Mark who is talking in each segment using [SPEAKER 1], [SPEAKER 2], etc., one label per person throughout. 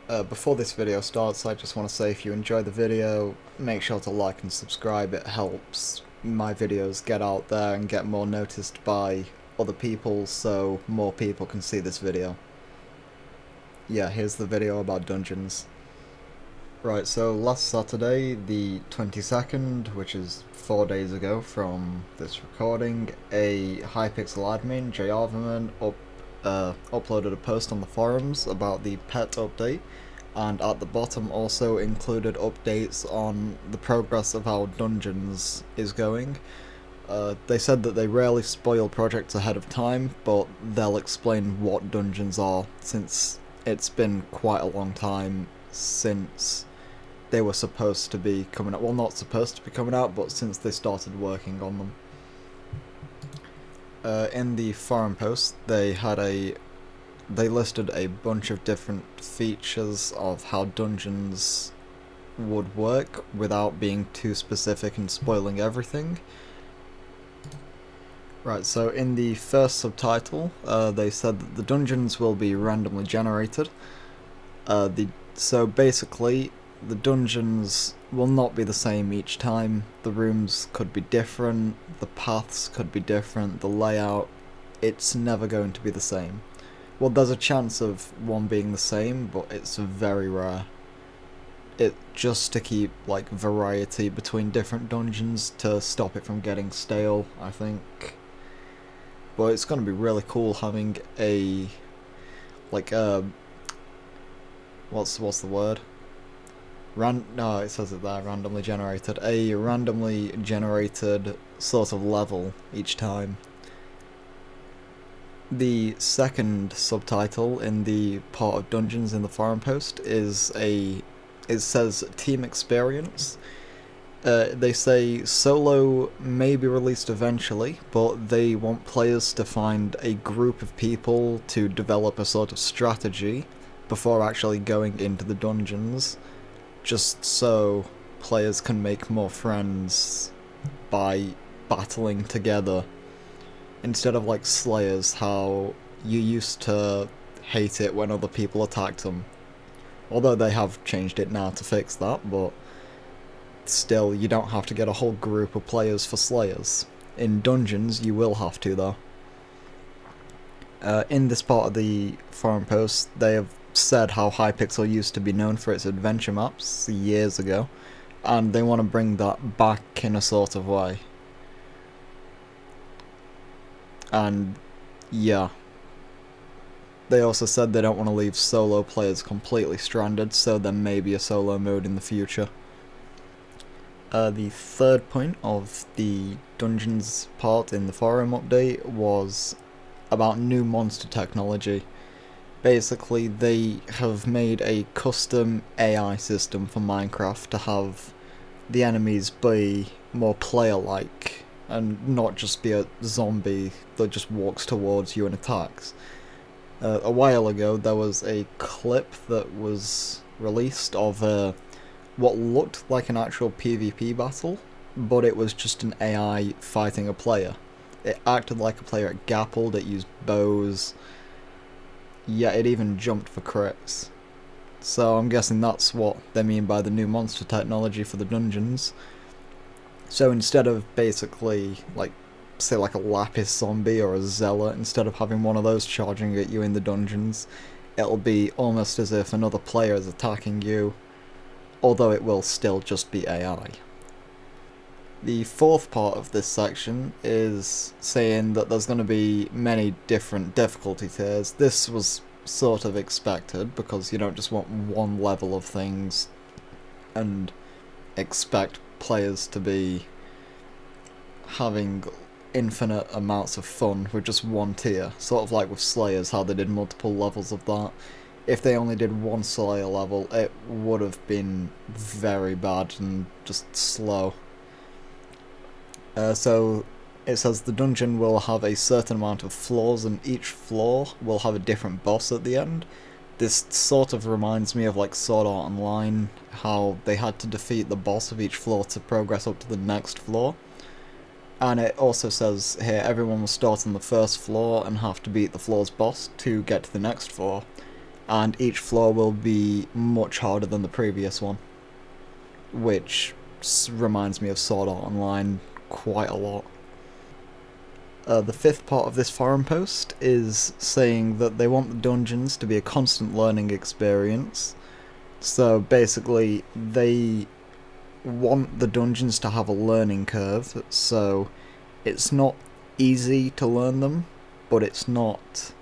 [SPEAKER 1] Before this video starts, I just want to say if you enjoy the video, make sure to like and subscribe. It helps my videos get out there and get more noticed by other people, so more people can see this video. Yeah, here's the video about dungeons. Right, so last Saturday, the 22nd, which is 4 days ago from this recording, a Hypixel admin, Jarverman, uploaded a post on the forums about the pet update, and at the bottom also included updates on the progress of how dungeons is going. They said that they rarely spoil projects ahead of time, but they'll explain what dungeons are, since it's been quite a long time since they were supposed to be coming out. Well, not supposed to be coming out, but since they started working on them. In the forum post, they listed a bunch of different features of how dungeons would work without being too specific and spoiling everything. Right, so in the first subtitle, they said that the dungeons will be randomly generated. So basically, the dungeons will not be the same each time. The rooms could be different, the paths could be different, the layout, it's never going to be the same. Well, there's a chance of one being the same, but it's very rare. It just to keep like variety between different dungeons to stop it from getting stale, I think. But it's gonna be really cool having a what's the word? No, it says it there, randomly generated. A randomly generated sort of level each time. The second subtitle in the part of dungeons in the forum post is it says team experience. They say solo may be released eventually, but they want players to find a group of people to develop a sort of strategy before actually going into the dungeons, just so players can make more friends by battling together. Instead of like Slayers, how you used to hate it when other people attacked them. Although they have changed it now to fix that, but still, you don't have to get a whole group of players for Slayers. In dungeons, you will have to, though. In this part of the forum post, they have said how Hypixel used to be known for its adventure maps years ago, and they want to bring that back in a sort of way. And yeah, they also said they don't want to leave solo players completely stranded, so there may be a solo mode in the future. The third point of the dungeons part in the forum update was about new monster technology. Basically, they have made a custom AI system for Minecraft to have the enemies be more player-like, and not just be a zombie that just walks towards you and attacks. A while ago, there was a clip that was released of what looked like an actual PvP battle, but it was just an AI fighting a player. It acted like a player, it grappled, it used bows, yeah, it even jumped for crits. So I'm guessing that's what they mean by the new monster technology for the dungeons. So instead of basically, like, say like a Lapis zombie or a Zealot, instead of having one of those charging at you in the dungeons, it'll be almost as if another player is attacking you, although it will still just be AI. The fourth part of this section is saying that there's going to be many different difficulty tiers. This was sort of expected, because you don't just want one level of things and expect players to be having infinite amounts of fun with just one tier, sort of like with Slayers, how they did multiple levels of that. If they only did one Slayer level, it would have been very bad and just slow. So it says the dungeon will have a certain amount of floors, and each floor will have a different boss at the end. This sort of reminds me of like Sword Art Online, how they had to defeat the boss of each floor to progress up to the next floor. And it also says here everyone will start on the first floor and have to beat the floor's boss to get to the next floor. and each floor will be much harder than the previous one, which reminds me of Sword Art Online quite a lot. The fifth part of this forum post is saying that they want the dungeons to be a constant learning experience. So basically, they want the dungeons to have a learning curve, so it's not easy to learn them, but it's not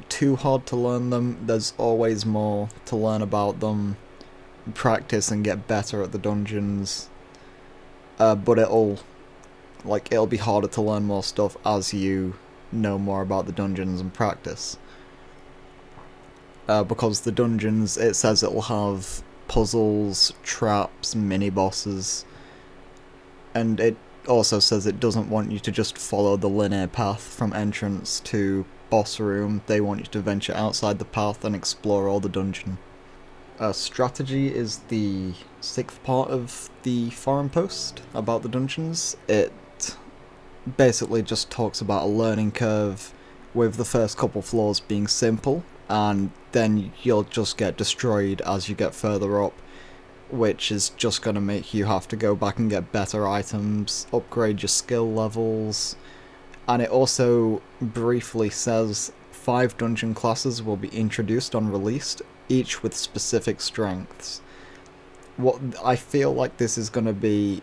[SPEAKER 1] too hard to learn them. There's always more to learn about them, practice and get better at the dungeons, but it'll be harder to learn more stuff as you know more about the dungeons and practice. Because the dungeons, it says it'll have puzzles, traps, mini-bosses, and it also says it doesn't want you to just follow the linear path from entrance to boss room. They want you to venture outside the path and explore all the dungeon. Strategy is the sixth part of the forum post about the dungeons. It basically just talks about a learning curve, with the first couple floors being simple, and then you'll just get destroyed as you get further up, which is just going to make you have to go back and get better items, upgrade your skill levels, and it also briefly says 5 dungeon classes will be introduced on release, each with specific strengths. What I feel like this is going to be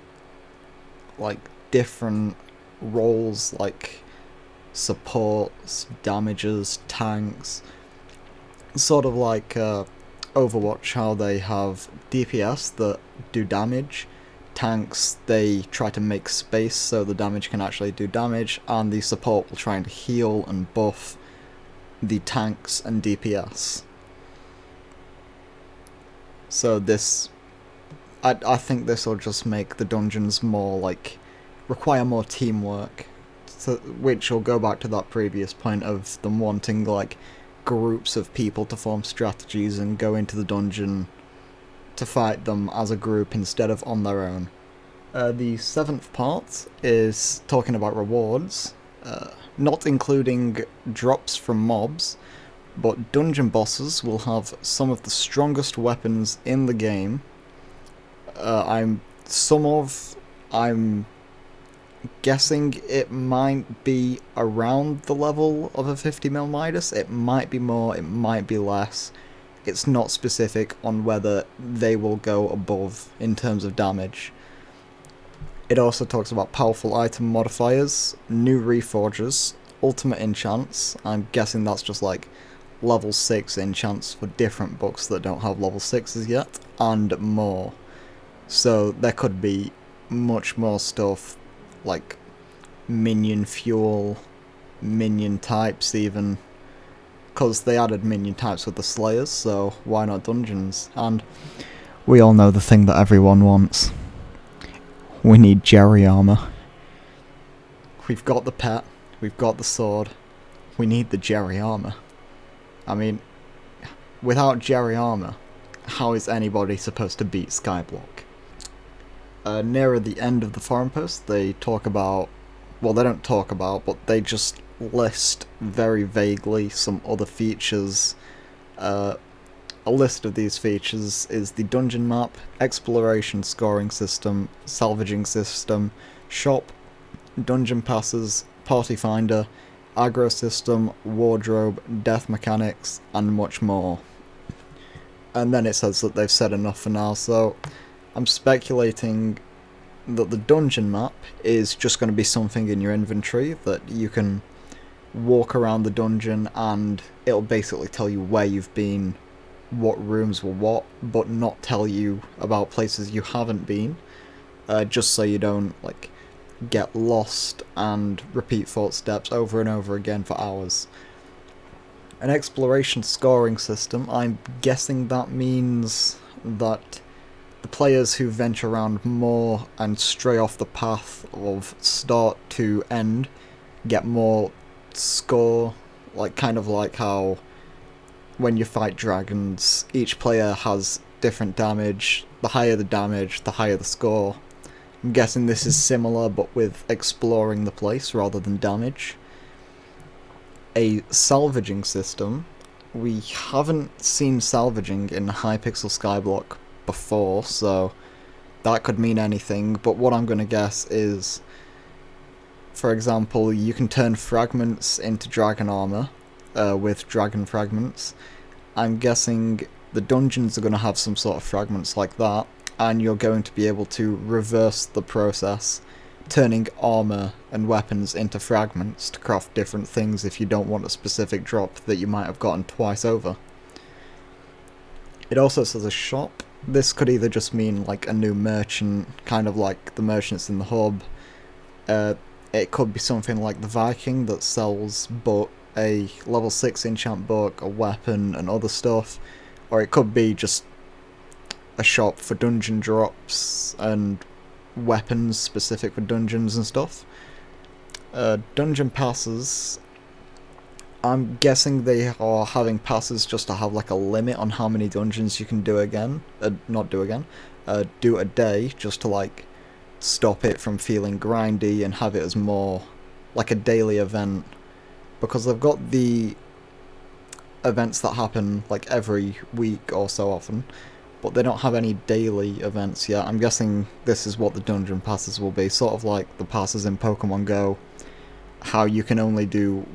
[SPEAKER 1] different roles, like supports, damages, tanks, sort of like Overwatch, how they have DPS that do damage, tanks they try to make space so the damage can actually do damage, and the support will try and heal and buff the tanks and DPS. So this, I think this will just make the dungeons more require more teamwork, so, which will go back to that previous point of them wanting groups of people to form strategies and go into the dungeon to fight them as a group instead of on their own. The seventh part is talking about rewards, not including drops from mobs, but dungeon bosses will have some of the strongest weapons in the game. I'm guessing it might be around the level of a 50mm Midas. It might be more, it might be less. It's not specific on whether they will go above in terms of damage. It also talks about powerful item modifiers, new reforges, ultimate enchants. I'm guessing that's just level 6 enchants for different books that don't have level 6s yet, and more. So there could be much more stuff, like minion fuel, minion types even, because they added minion types with the Slayers, so why not dungeons? And we all know the thing that everyone wants. We need Jerry armor. We've got the pet, we've got the sword, we need the Jerry armor. I mean, without Jerry armor, how is anybody supposed to beat Skyblock? Nearer the end of the forum post, they talk about, well, they don't talk about, but they just list very vaguely some other features. A list of these features is the dungeon map, exploration scoring system, salvaging system, shop, dungeon passes, party finder, aggro system, wardrobe, death mechanics, and much more. And then it says that they've said enough for now, so I'm speculating that the dungeon map is just going to be something in your inventory that you can walk around the dungeon and it'll basically tell you where you've been, what rooms were what, but not tell you about places you haven't been, just so you don't get lost and repeat footsteps over and over again for hours. An exploration scoring system, I'm guessing that means that the players who venture around more and stray off the path of start to end get more score, kind of like how when you fight dragons, each player has different damage. The higher the damage, the higher the score. I'm guessing this is similar, but with exploring the place rather than damage. A salvaging system, we haven't seen salvaging in Hypixel Skyblock before, so that could mean anything, but what I'm going to guess is, for example, you can turn fragments into dragon armor with dragon fragments. I'm guessing the dungeons are going to have some sort of fragments like that, and you're going to be able to reverse the process, turning armor and weapons into fragments to craft different things if you don't want a specific drop that you might have gotten twice over. It also says a shop. This could either just mean like a new merchant, kind of like the merchants in the hub. It could be something like the Viking that sells a level 6 enchant book, a weapon, and other stuff. Or it could be just a shop for dungeon drops and weapons specific for dungeons and stuff. Dungeon passes, I'm guessing they are having passes just to have like a limit on how many dungeons you can do do a day, just to like stop it from feeling grindy and have it as more like a daily event, because they've got the events that happen like every week or so often, but they don't have any daily events yet. I'm guessing this is what the dungeon passes will be, sort of like the passes in Pokemon Go, how you can only do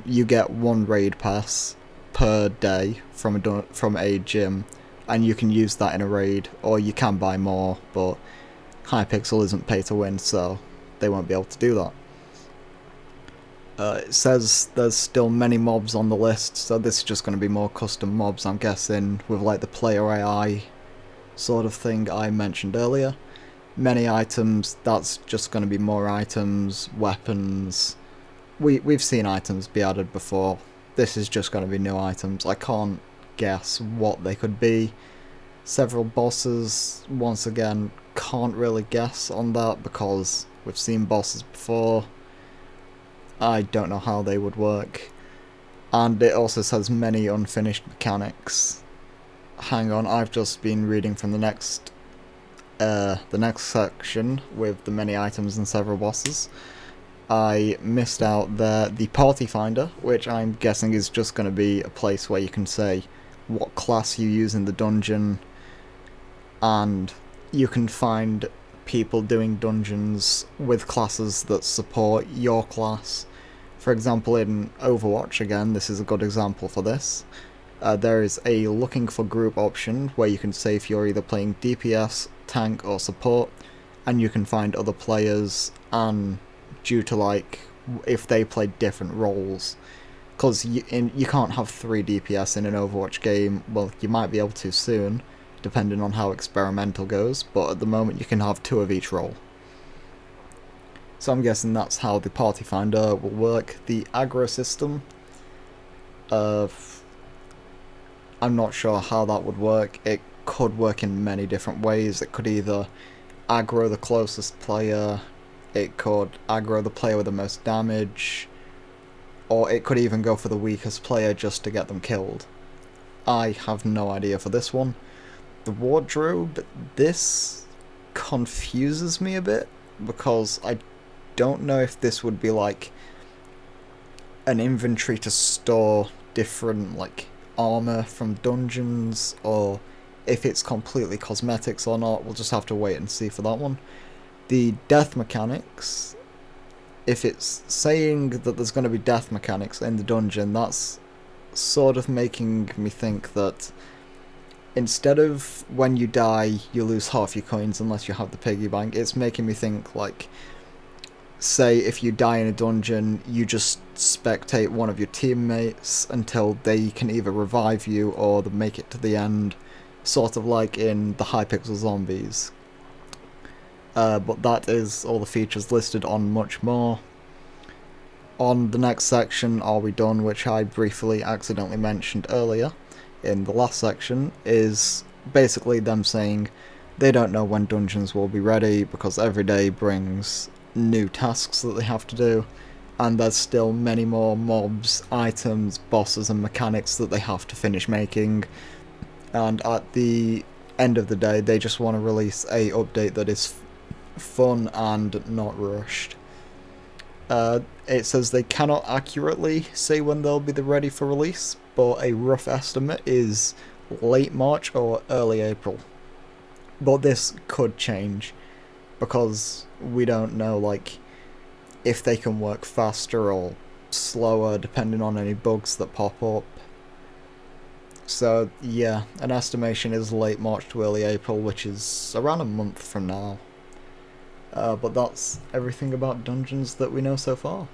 [SPEAKER 1] you get one raid pass per day from a gym, and you can use that in a raid, or you can buy more, but Hypixel isn't pay to win, so they won't be able to do that. It says there's still many mobs on the list, so this is just going to be more custom mobs, I'm guessing, with like the player AI sort of thing I mentioned earlier. Many items, that's just going to be more items, weapons. We've seen items be added before. This is just going to be new items. I can't guess what they could be. Several bosses, once again, can't really guess on that because we've seen bosses before. I don't know how they would work. And it also says many unfinished mechanics. Hang on, I've just been reading from the next section with the many items and several bosses. I missed out the party finder, which I'm guessing is just going to be a place where you can say what class you use in the dungeon, and you can find people doing dungeons with classes that support your class. For example, in Overwatch, again, this is a good example for this. There is a looking for group option where you can say if you're either playing DPS, tank, or support, and you can find other players, and due to like if they play different roles, because you can't have 3 DPS in an Overwatch game. Well, you might be able to soon, depending on how experimental goes, but at the moment you can have 2 of each role. So I'm guessing that's how the party finder will work. The aggro system, I'm not sure how that would work. It could work in many different ways. It could either aggro the closest player, it could aggro the player with the most damage, or it could even go for the weakest player just to get them killed. I have no idea for this one. The wardrobe, this confuses me a bit, because I don't know if this would be like an inventory to store different like armor from dungeons, or if it's completely cosmetics or not. We'll just have to wait and see for that one. The death mechanics, if it's saying that there's going to be death mechanics in the dungeon, that's sort of making me think that instead of when you die you lose half your coins unless you have the piggy bank, it's making me think like, say if you die in a dungeon, you just spectate one of your teammates until they can either revive you or make it to the end, sort of like in the Hypixel Zombies. But that is all the features listed on much more. On the next section, Are We Done?, which I briefly accidentally mentioned earlier in the last section, is basically them saying they don't know when dungeons will be ready because every day brings new tasks that they have to do, and there's still many more mobs, items, bosses and mechanics that they have to finish making, and at the end of the day they just want to release a update that is fun and not rushed. It says they cannot accurately say when they'll be ready for release, but a rough estimate is late March or early April. But this could change, because we don't know, like, if they can work faster or slower depending on any bugs that pop up. So yeah, an estimation is late March to early April, which is around a month from now. But that's everything about Dungeons that we know so far.